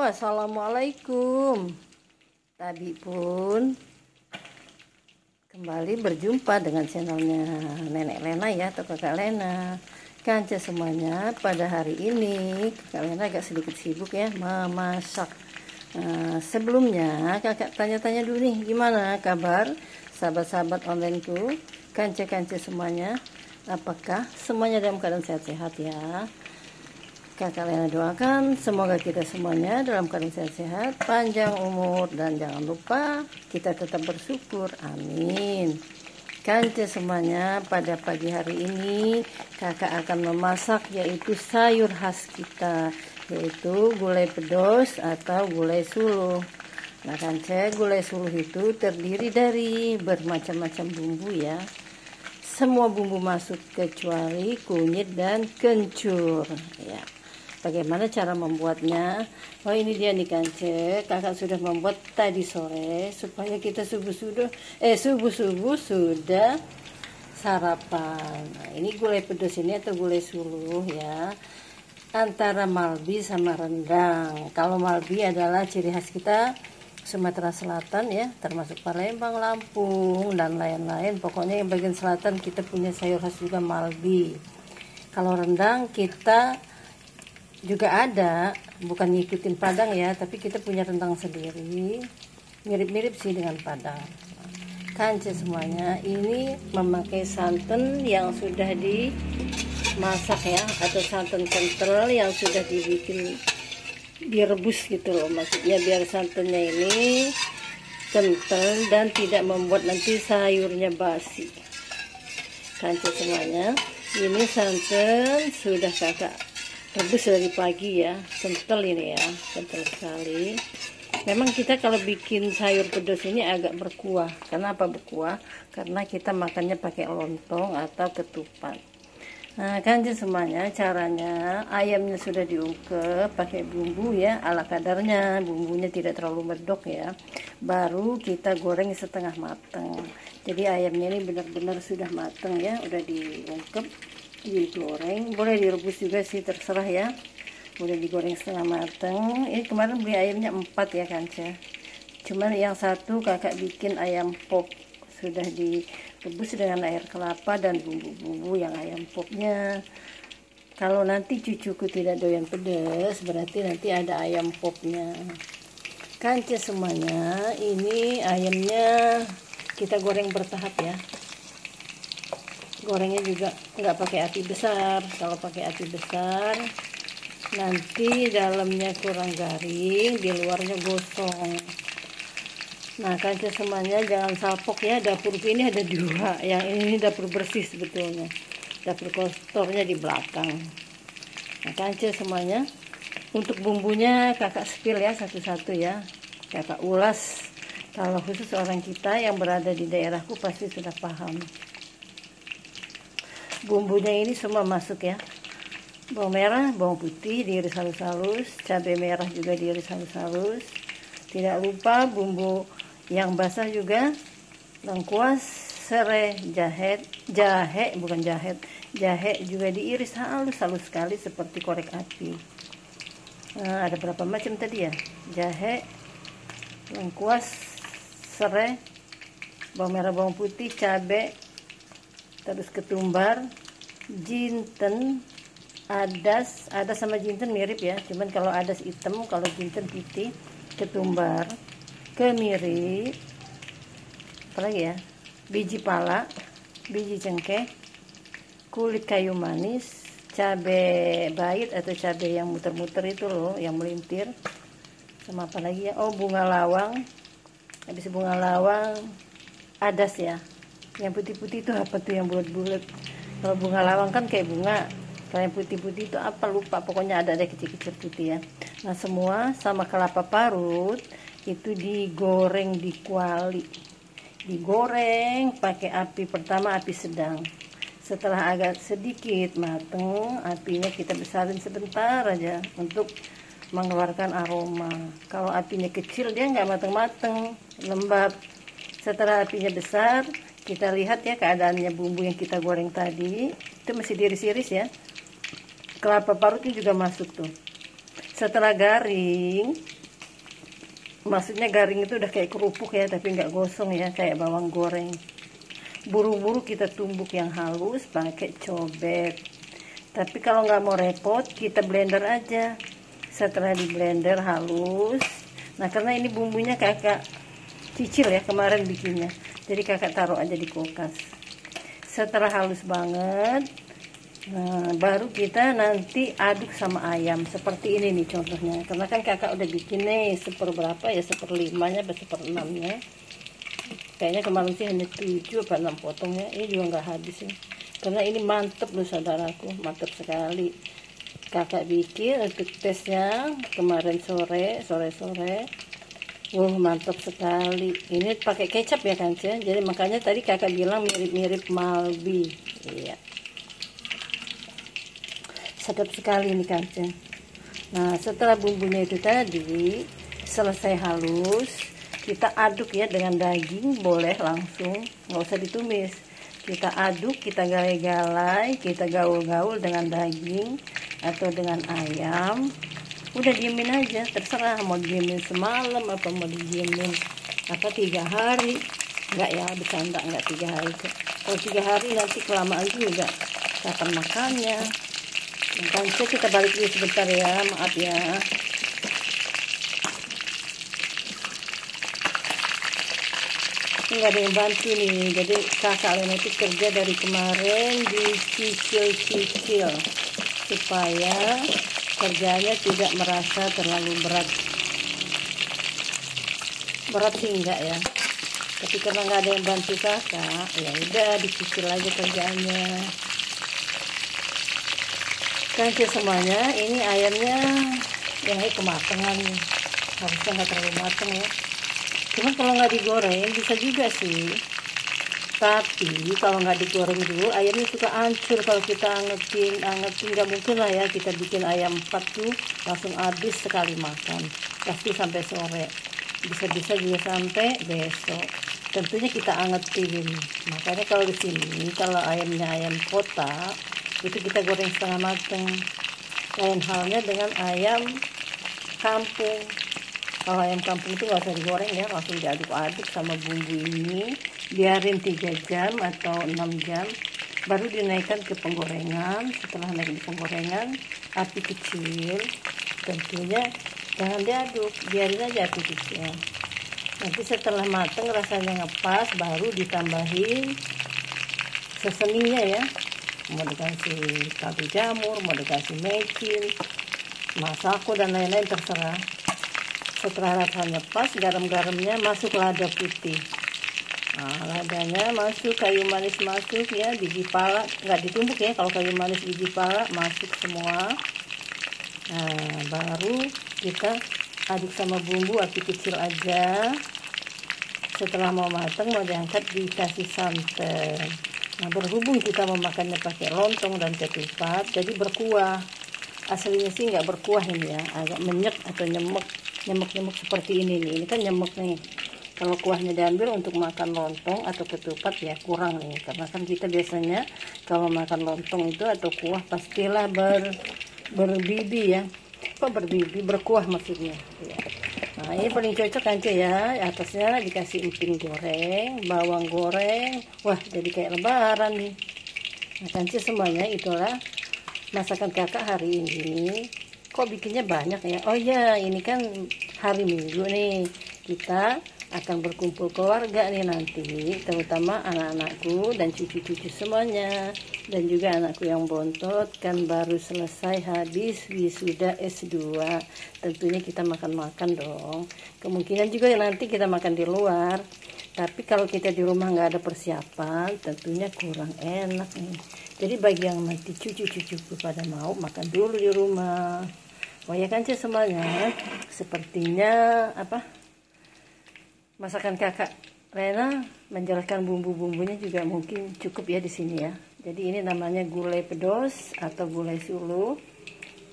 Assalamualaikum. Tadi pun kembali berjumpa dengan channelnya Nenek Lena ya, atau Kakak Lena. Kanca semuanya, pada hari ini Kakak Lena agak sedikit sibuk ya memasak. Sebelumnya kakak tanya-tanya dulu nih, gimana kabar sahabat-sahabat onlineku, kanca-kanca semuanya, apakah semuanya dalam keadaan sehat-sehat ya? Kakak Lena doakan semoga kita semuanya dalam keadaan sehat-sehat, panjang umur, dan jangan lupa kita tetap bersyukur, amin. Kanca semuanya, pada pagi hari ini kakak akan memasak yaitu sayur khas kita, yaitu gulai pedos atau gulai suluh. Nah kanca, gulai suluh itu terdiri dari bermacam-macam bumbu ya. Semua bumbu masuk kecuali kunyit dan kencur ya. Bagaimana cara membuatnya? Oh, ini dia nih kanca, kakak sudah membuat tadi sore supaya kita subuh-subuh sudah sarapan. Nah, ini gulai pedas ini atau gulai suluh ya, antara malbi sama rendang. Kalau malbi adalah ciri khas kita Sumatera Selatan ya, termasuk Palembang, Lampung, dan lain-lain. Pokoknya yang bagian selatan kita punya sayur khas juga malbi. Kalau rendang kita juga ada, bukan ngikutin Padang ya, tapi kita punya rendang sendiri, mirip-mirip sih dengan Padang. Kanca semuanya, ini memakai santan yang sudah dimasak ya, atau santan kental yang sudah direbus gitu loh, maksudnya biar santannya ini kental dan tidak membuat nanti sayurnya basi. Kanca semuanya, ini santan sudah kakak rebus dari pagi ya, kental ini ya, kental sekali. Memang kita kalau bikin sayur pedas ini agak berkuah. Kenapa berkuah? Karena kita makannya pakai lontong atau ketupat. Nah kanca semuanya, caranya ayamnya sudah diungkep pakai bumbu ya, ala kadarnya, bumbunya tidak terlalu medok ya. Baru kita goreng setengah matang. Jadi ayamnya ini benar-benar sudah matang ya, udah diungkep, digoreng, boleh direbus juga sih, terserah ya. Boleh digoreng setengah matang. Ini kemarin beli ayamnya 4 ya kanca, cuman yang satu kakak bikin ayam pop, sudah direbus dengan air kelapa dan bumbu-bumbu yang ayam popnya. Kalau nanti cucuku tidak doyan pedas, berarti nanti ada ayam popnya. Kanca semuanya, ini ayamnya kita goreng bertahap ya. Gorengnya juga nggak pakai api besar. Kalau pakai api besar nanti dalamnya kurang garing, di luarnya gosong. Nah kanca semuanya, jangan salpok ya, dapurku ini ada 2, yang ini dapur bersih sebetulnya, dapur kotornya di belakang. Nah kanca semuanya, untuk bumbunya kakak spill ya satu-satu ya, kakak ulas. Kalau khusus orang kita yang berada di daerahku pasti sudah paham. Bumbunya ini semua masuk ya, bawang merah, bawang putih diiris halus-halus, cabai merah juga diiris halus-halus. Tidak lupa bumbu yang basah juga, lengkuas, serai, jahe juga diiris halus-halus sekali seperti korek api. Nah, ada berapa macam tadi ya? Jahe, lengkuas, serai, bawang merah, bawang putih, cabai, terus ketumbar, jinten, adas sama jinten mirip ya, cuman kalau adas hitam, kalau jinten putih, ketumbar, kemiri, apalagi ya, biji pala, biji cengkeh, kulit kayu manis, cabai bait atau cabai yang muter-muter itu loh, yang melintir, sama apa lagi ya, oh bunga lawang. Habis bunga lawang, adas ya. Yang putih-putih itu apa tuh yang bulat-bulat? Kalau bunga lawang kan kayak bunga, kalau yang putih-putih itu apa lupa, pokoknya ada kecil-kecil putih ya. Nah semua sama kelapa parut itu digoreng di kuali, digoreng pakai api pertama, api sedang. Setelah agak sedikit mateng, apinya kita besarin sebentar aja untuk mengeluarkan aroma. Kalau apinya kecil dia nggak mateng-mateng, lembab. Setelah apinya besar, kita lihat ya keadaannya bumbu yang kita goreng tadi, itu masih diiris-iris ya. Kelapa parutnya juga masuk tuh. Setelah garing, maksudnya garing itu udah kayak kerupuk ya, tapi nggak gosong ya, kayak bawang goreng. Buru-buru kita tumbuk yang halus pakai cobek. Tapi kalau nggak mau repot, kita blender aja. Setelah di blender halus, nah karena ini bumbunya kakak cicil ya kemarin bikinnya, jadi kakak taruh aja di kulkas. Setelah halus banget, nah baru kita nanti aduk sama ayam seperti ini nih contohnya. Karena kan kakak udah bikin nih seperberapa ya, 1/5-nya atau 1/6-nya. Kayaknya kemarin sih hanya 7 atau 6 potongnya. Ini juga nggak habis ya, karena ini mantep loh saudaraku, mantep sekali. Kakak bikin untuk tesnya kemarin sore. Mantap sekali. Ini pakai kecap ya Kance. Jadi makanya tadi kakak bilang mirip-mirip Malbi. Iya. Sedap sekali nih Kance. Nah setelah bumbunya itu tadi selesai halus, kita aduk ya dengan daging, boleh langsung, nggak usah ditumis. Kita aduk, kita galai-galai, kita gaul-gaul dengan daging atau dengan ayam. Udah diemin aja, terserah mau diemin semalam apa mau diemin 3 hari. Enggak ya, bercanda, enggak 3 hari. Kalau 3 hari nanti kelamaan juga kapan makannya. Makanya kita balik dulu sebentar ya, maaf ya. Nggak ada yang bantu nih, jadi kakak Lena itu kerja dari kemarin dicicil-cicil supaya kerjanya tidak merasa terlalu berat sih enggak ya, tapi karena nggak ada yang bantu kakak ya udah dicicil aja kerjanya. Kan semuanya ini ayamnya yang kematangan, harusnya nggak terlalu matang ya. Cuman kalau nggak digoreng bisa juga sih, tapi kalau nggak digoreng dulu ayamnya suka hancur. Kalau kita angetin nggak mungkin lah ya kita bikin ayam 4 tuh langsung habis sekali makan, pasti sampai sore, bisa-bisa juga sampai besok. Tentunya kita angetin. Makanya kalau di sini kalau ayamnya ayam kota itu kita goreng setengah matang. Lain halnya dengan ayam kampung. Kalau ayam kampung itu nggak usah digoreng ya, langsung diaduk-aduk sama bumbu ini, biarin 3 jam atau 6 jam, baru dinaikkan ke penggorengan. Setelah naik di penggorengan, api kecil, tentunya jangan diaduk, biarin aja api kecil. Nanti setelah matang rasanya ngepas, baru ditambahin seseningnya ya. Mau dikasih kaldu jamur, mau dikasih mecin, masako dan lain-lain terserah. Setelah rasanya pas, garam-garamnya masuk lada putih. Nah, ladanya masuk, kayu manis masuk ya, biji pala nggak ditumbuk ya. Kalau kayu manis biji pala masuk semua. Nah, baru kita aduk sama bumbu api kecil aja. Setelah mau matang, mau diangkat, dikasih santan. Nah, berhubung kita mau makannya pakai lontong dan ketupat, jadi berkuah. Aslinya sih nggak berkuah ini ya, agak menyek atau nyemek seperti ini nih. Ini kan nyemek nih. Kalau kuahnya diambil untuk makan lontong atau ketupat ya kurang nih, karena kan kita biasanya kalau makan lontong itu atau kuah pastilah berbibi ya. Kok berbibi, berkuah maksudnya ya. Nah ini paling cocok aja ya, atasnya dikasih emping goreng, bawang goreng. Wah jadi kayak lebaran nih. Nah kanci semuanya itulah masakan kakak hari ini. Kok bikinnya banyak ya? Oh ya, ini kan hari Minggu nih. Kita akan berkumpul keluarga nih nanti, terutama anak-anakku dan cucu-cucu semuanya. Dan juga anakku yang bontot kan baru selesai habis wisuda S2. Tentunya kita makan-makan dong. Kemungkinan juga nanti kita makan di luar. Tapi kalau kita di rumah nggak ada persiapan, tentunya kurang enak nih. Jadi bagi yang nanti cucu-cucuku pada mau makan dulu di rumah. Oh ya kan semuanya, sepertinya masakan kakak Lena menjelaskan bumbu-bumbunya juga mungkin cukup ya di sini ya. Jadi ini namanya gulai pedos atau gulai Sulu,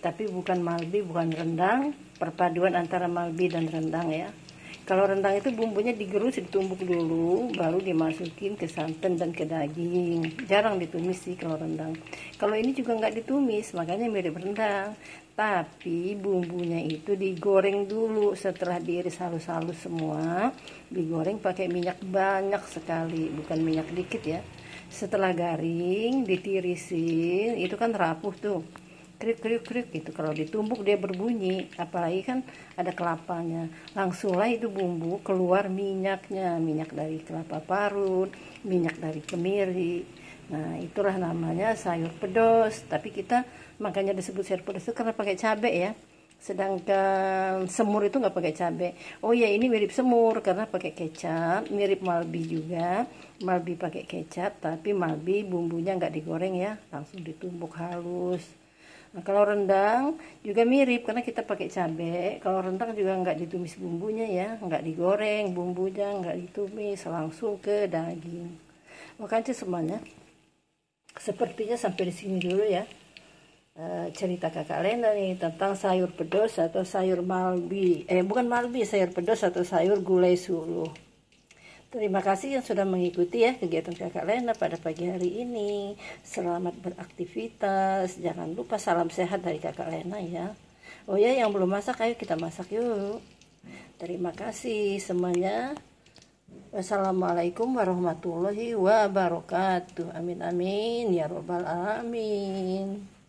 tapi bukan Malbi, bukan rendang, perpaduan antara Malbi dan rendang ya. Kalau rendang itu bumbunya digerus, ditumbuk dulu, baru dimasukin ke santan dan ke daging. Jarang ditumis sih kalau rendang. Kalau ini juga nggak ditumis, makanya mirip rendang. Tapi bumbunya itu digoreng dulu. Setelah diiris halus-halus semua, digoreng pakai minyak banyak sekali, bukan minyak dikit ya. Setelah garing, ditirisin, itu kan rapuh tuh. Krik krik krik gitu. Kalau ditumbuk dia berbunyi, apalagi kan ada kelapanya. Langsunglah itu bumbu keluar minyaknya, minyak dari kelapa parut, minyak dari kemiri. Nah, itulah namanya sayur pedos. Tapi kita makanya disebut sayur pedos itu karena pakai cabai ya. Sedangkan semur itu nggak pakai cabai. Oh ya, ini mirip semur karena pakai kecap, mirip malbi juga. Malbi pakai kecap, tapi malbi bumbunya nggak digoreng ya, langsung ditumbuk halus. Nah, kalau rendang juga mirip karena kita pakai cabai. Kalau rendang juga nggak ditumis bumbunya ya, nggak digoreng bumbunya, nggak ditumis, langsung ke daging. Makanya semuanya sepertinya sampai di sini dulu ya. Cerita Kakak Lena nih tentang sayur pedos atau sayur malbi. Bukan malbi, sayur pedos atau sayur gulai Sulu. Terima kasih yang sudah mengikuti ya kegiatan Kakak Lena pada pagi hari ini. Selamat beraktivitas. Jangan lupa salam sehat dari Kakak Lena ya. Oh ya, yang belum masak, ayo kita masak yuk. Terima kasih semuanya. Wassalamualaikum warahmatullahi wabarakatuh. Amin amin ya robbal alamin.